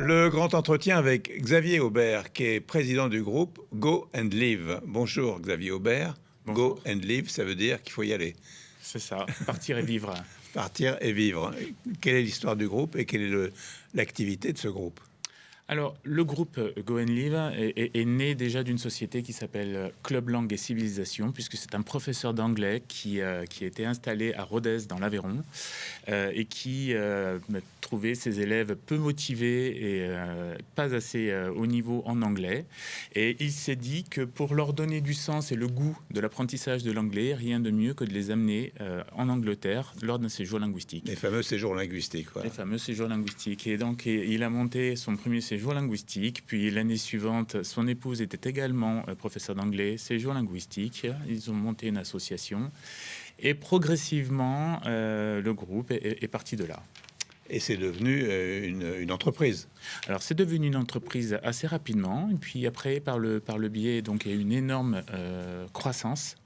Le grand entretien avec Xavier Aubert, qui est président du groupe Go and Live. Bonjour Xavier Aubert. Bonjour. Go and Live, ça veut dire qu'il faut y aller. C'est ça, partir et vivre. Partir et vivre. Quelle est l'histoire du groupe et quelle est l'activité de ce groupe? Alors, le groupe Go and Live est né déjà d'une société qui s'appelle Club Langue et Civilisation, puisque c'est un professeur d'anglais qui était installé à Rodez, dans l'Aveyron, et qui trouvait ses élèves peu motivés et pas assez haut niveau en anglais. Et il s'est dit que pour leur donner du sens et le goût de l'apprentissage de l'anglais, rien de mieux que de les amener en Angleterre lors d'un séjour linguistique. Les fameux séjours linguistiques. Les fameux séjours linguistiques. Et donc, il a monté son premier séjour linguistique, puis l'année suivante, son épouse était également professeure d'anglais, séjour linguistique. Ils ont monté une association et progressivement, le groupe est parti de là. Et c'est devenu une entreprise. Alors, c'est devenu une entreprise assez rapidement. Et puis après, par le biais, donc, il y a eu une énorme croissance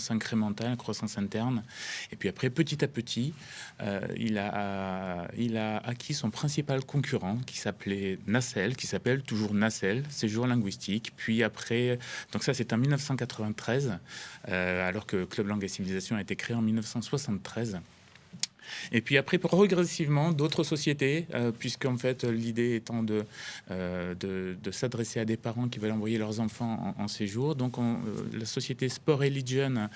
incrémentale, croissance interne. Et puis après, petit à petit, il a acquis son principal concurrent qui s'appelait Nacelle, qui s'appelle toujours Nacelle, séjour linguistique. Puis après, donc ça, c'est en 1993, alors que Club Langue et Civilisation a été créé en 1973. Et puis après, progressivement, d'autres sociétés, puisqu'en fait, l'idée étant de s'adresser à des parents qui veulent envoyer leurs enfants en séjour. Donc, la société Sport Religion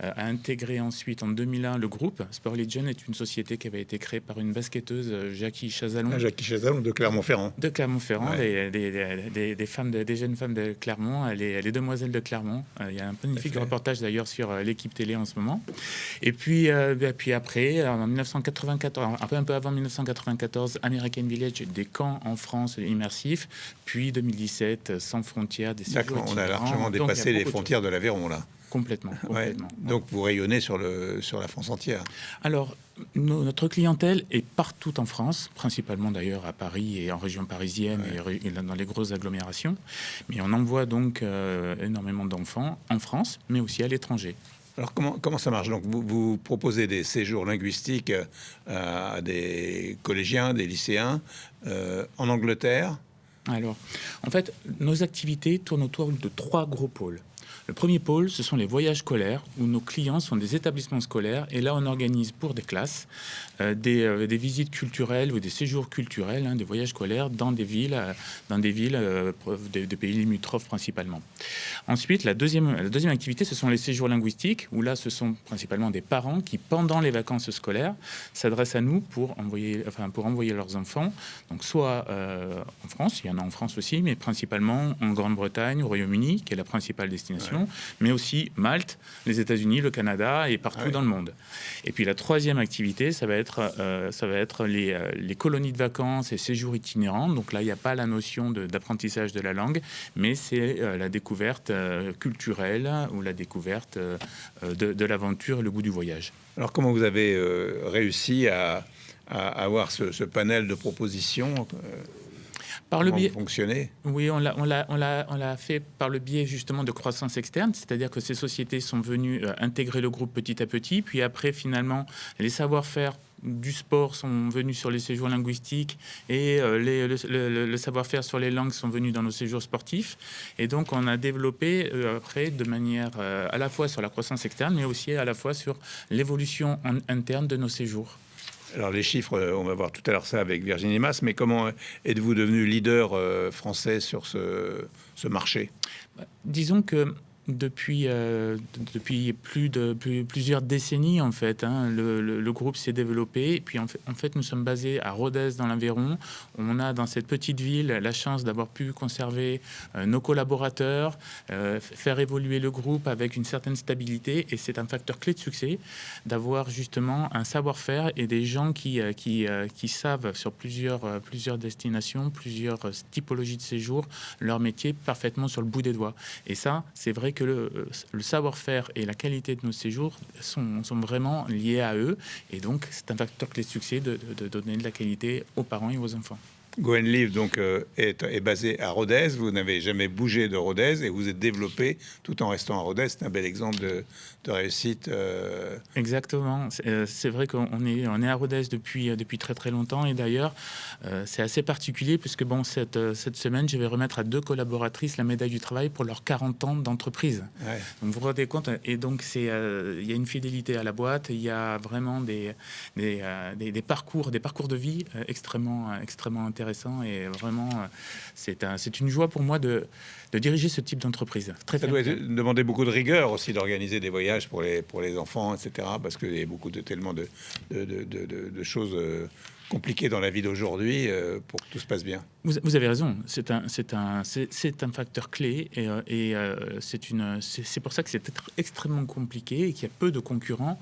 a intégré ensuite, en 2001, le groupe. Sport Religion est une société qui avait été créée par une basketteuse, Jackie Chazalon. Jackie Chazalon de Clermont-Ferrand. De Clermont-Ferrand, ouais. des jeunes femmes de Clermont, les demoiselles de Clermont. Il y a un magnifique reportage d'ailleurs sur l'équipe télé en ce moment. Et puis après, en 1994, un peu avant 1994, American Village, des camps en France immersifs, puis 2017, Sans frontières, des séjours D'accord, on a itinérants. largement dépassé les frontières de l'Aveyron, là. Complètement. Ouais. Donc, vous rayonnez sur la France entière. Alors, notre clientèle est partout en France, principalement d'ailleurs à Paris et en région parisienne et dans les grosses agglomérations. Mais on envoie donc énormément d'enfants en France, mais aussi à l'étranger. Alors, comment ça marche? Donc, vous proposez des séjours linguistiques à des collégiens, des lycéens en Angleterre? Alors, en fait, nos activités tournent autour de 3 gros pôles. Le premier pôle, ce sont les voyages scolaires, où nos clients sont des établissements scolaires. Et là, on organise pour des classes des visites culturelles ou des séjours culturels, des voyages scolaires dans des villes des pays limitrophes principalement. Ensuite, la deuxième activité, ce sont les séjours linguistiques, où là, ce sont principalement des parents qui, pendant les vacances scolaires, s'adressent à nous pour envoyer leurs enfants. Donc, soit en France, il y en a en France aussi, mais principalement en Grande-Bretagne, au Royaume-Uni, qui est la principale destination. Ouais. Mais aussi Malte, les États-Unis, le Canada et partout dans le monde. Et puis la troisième activité, ça va être les colonies de vacances et séjours itinérants. Donc là, il n'y a pas la notion d'apprentissage de la langue, mais c'est la découverte culturelle ou la découverte de l'aventure et le goût du voyage. Alors comment vous avez réussi à avoir ce panel de propositions Par le biais, fonctionner? Oui, on l'a fait par le biais justement de croissance externe, c'est-à-dire que ces sociétés sont venues intégrer le groupe petit à petit, puis après finalement les savoir-faire du sport sont venus sur les séjours linguistiques et le savoir-faire sur les langues sont venus dans nos séjours sportifs. Et donc on a développé après de manière à la fois sur la croissance externe, mais aussi à la fois sur l'évolution interne de nos séjours. Alors les chiffres, on va voir tout à l'heure ça avec Virginie Mas, mais comment êtes-vous devenu leader français sur ce marché? Disons que depuis plusieurs décennies, en fait, le groupe s'est développé. Et puis, en fait, nous sommes basés à Rodez, dans l'Aveyron. On a, dans cette petite ville, la chance d'avoir pu conserver nos collaborateurs, faire évoluer le groupe avec une certaine stabilité. Et c'est un facteur clé de succès d'avoir justement un savoir-faire et des gens qui savent sur plusieurs destinations, plusieurs typologies de séjour, leur métier parfaitement sur le bout des doigts. Et ça, c'est vrai que le savoir-faire et la qualité de nos séjours sont vraiment liés à eux. Et donc, c'est un facteur clé de succès de donner de la qualité aux parents et aux enfants. Go and Live donc, est basé à Rodez. Vous n'avez jamais bougé de Rodez et vous êtes développé tout en restant à Rodez. C'est un bel exemple de réussite. Exactement. C'est vrai qu'on est à Rodez depuis très très longtemps. Et d'ailleurs, c'est assez particulier puisque cette semaine, je vais remettre à 2 collaboratrices la médaille du travail pour leurs 40 ans d'entreprise. Ouais. Donc vous vous rendez compte. Et donc il y a une fidélité à la boîte. Il y a vraiment des parcours de vie extrêmement intéressants. Et vraiment, c'est une joie pour moi de diriger ce type d'entreprise. Ça doit demander beaucoup de rigueur aussi d'organiser des voyages pour les enfants, etc. Parce qu'il y a tellement de choses compliquées dans la vie d'aujourd'hui pour que tout se passe bien. Vous avez raison. C'est un facteur clé et c'est pour ça que c'est extrêmement compliqué et qu'il y a peu de concurrents,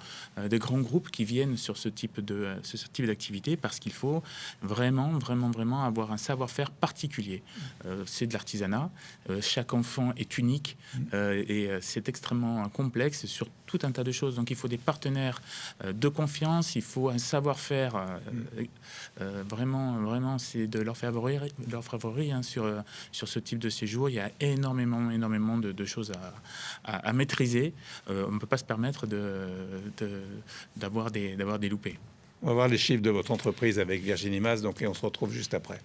des grands groupes qui viennent sur ce type d'activité parce qu'il faut vraiment avoir un savoir-faire particulier. C'est de l'artisanat. Chaque enfant est unique et c'est extrêmement complexe sur tout un tas de choses. Donc il faut des partenaires de confiance. Il faut un savoir-faire vraiment, c'est de leur favori sur ce type de séjour. Il y a énormément de choses à maîtriser. On ne peut pas se permettre d'avoir des loupés. On va voir les chiffres de votre entreprise avec Virginie Mas, et on se retrouve juste après.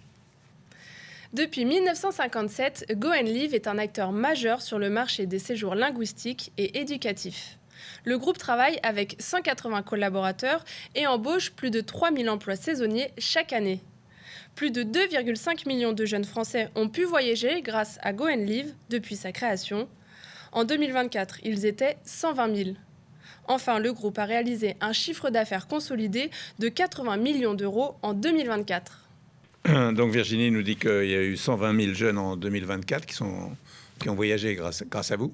Depuis 1957, Go and Live est un acteur majeur sur le marché des séjours linguistiques et éducatifs. Le groupe travaille avec 180 collaborateurs et embauche plus de 3000 emplois saisonniers chaque année. Plus de 2,5 millions de jeunes Français ont pu voyager grâce à Go and Live depuis sa création. En 2024, ils étaient 120 000. Enfin, le groupe a réalisé un chiffre d'affaires consolidé de 80 millions d'euros en 2024. Donc Virginie nous dit qu'il y a eu 120 000 jeunes en 2024 qui ont voyagé grâce à vous.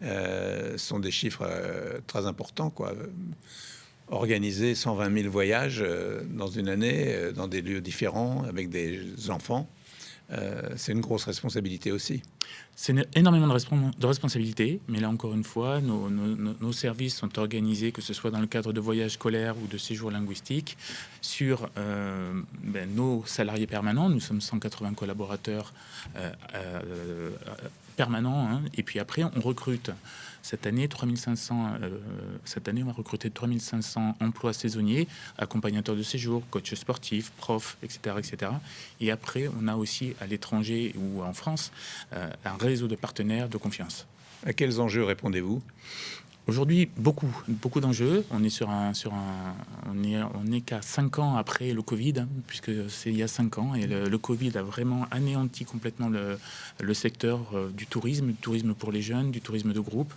Ce sont des chiffres très importants, quoi. Organiser 120 000 voyages dans une année, dans des lieux différents, avec des enfants, c'est une grosse responsabilité aussi. C'est énormément de responsabilités, mais là encore une fois, nos services sont organisés, que ce soit dans le cadre de voyages scolaires ou de séjours linguistiques, sur nos salariés permanents. Nous sommes 180 collaborateurs permanents, et puis après on recrute. Cette année, on va recruter 3500 emplois saisonniers, accompagnateurs de séjour, coachs sportifs, profs, etc. Et après, on a aussi à l'étranger ou en France un réseau de partenaires de confiance. À quels enjeux répondez-vous ? Aujourd'hui, beaucoup d'enjeux. On est on est qu'à 5 ans après le Covid, puisque c'est il y a 5 ans, et le Covid a vraiment anéanti complètement le secteur du tourisme pour les jeunes, du tourisme de groupe,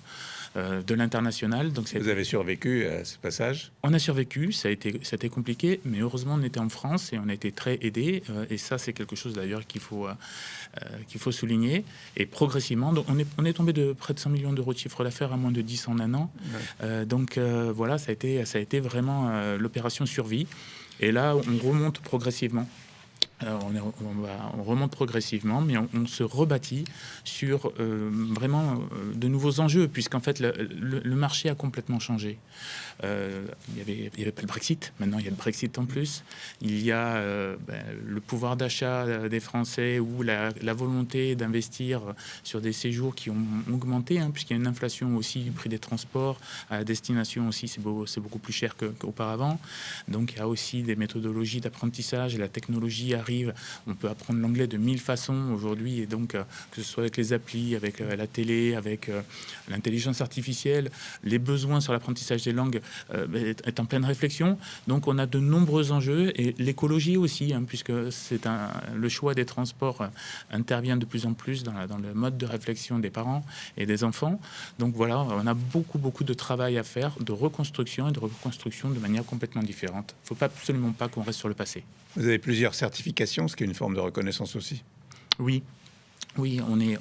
de l'international. Donc vous avez survécu à ce passage ? On a survécu, ça a été compliqué, mais heureusement on était en France et on a été très aidés. Et ça, c'est quelque chose d'ailleurs qu'il faut souligner. Et progressivement, donc on est tombé de près de 100 millions d'euros de chiffre d'affaires à moins de 10 en un an. Ouais. Voilà, ça a été vraiment l'opération survie. Et là, on remonte progressivement. On remonte progressivement, mais on se rebâtit sur vraiment de nouveaux enjeux, puisqu'en fait le marché a complètement changé. Il y avait pas le Brexit, maintenant il y a le Brexit en plus. Il y a le pouvoir d'achat des Français ou la volonté d'investir sur des séjours qui ont augmenté, puisqu'il y a une inflation aussi du prix des transports. À la destination aussi, c'est beaucoup plus cher qu'auparavant. Donc il y a aussi des méthodologies d'apprentissage, et la technologie arrive. On peut apprendre l'anglais de 1000 façons aujourd'hui, et donc que ce soit avec les applis, avec la télé, avec l'intelligence artificielle, les besoins sur l'apprentissage des langues est en pleine réflexion. Donc on a de nombreux enjeux, et l'écologie aussi, puisque le choix des transports intervient de plus en plus dans le mode de réflexion des parents et des enfants. Donc voilà, on a beaucoup de travail à faire, de reconstruction de manière complètement différente. Il ne faut absolument pas qu'on reste sur le passé. Vous avez plusieurs certifications, ce qui est une forme de reconnaissance aussi. Oui, on est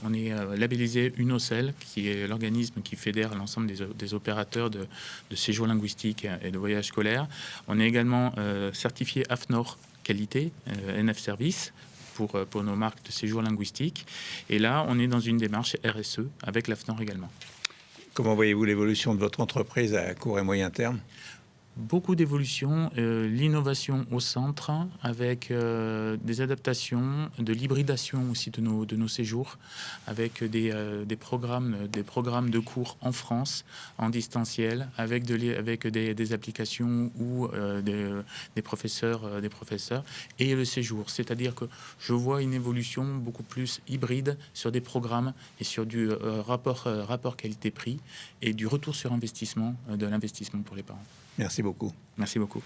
labellisé UNOCEL, qui est l'organisme qui fédère l'ensemble des opérateurs de séjours linguistiques et de voyages scolaires. On est également certifié AFNOR qualité, NF Service, pour nos marques de séjours linguistiques. Et là, on est dans une démarche RSE avec l'AFNOR également. Comment voyez-vous l'évolution de votre entreprise à court et moyen terme ? beaucoup d'évolutions, l'innovation au centre, avec des adaptations, de l'hybridation aussi de nos séjours, avec des programmes de cours en France, en distanciel, avec des applications ou des professeurs, et le séjour. C'est-à-dire que je vois une évolution beaucoup plus hybride sur des programmes et sur du rapport qualité-prix et du retour sur investissement, de l'investissement pour les parents. Merci beaucoup. Merci beaucoup.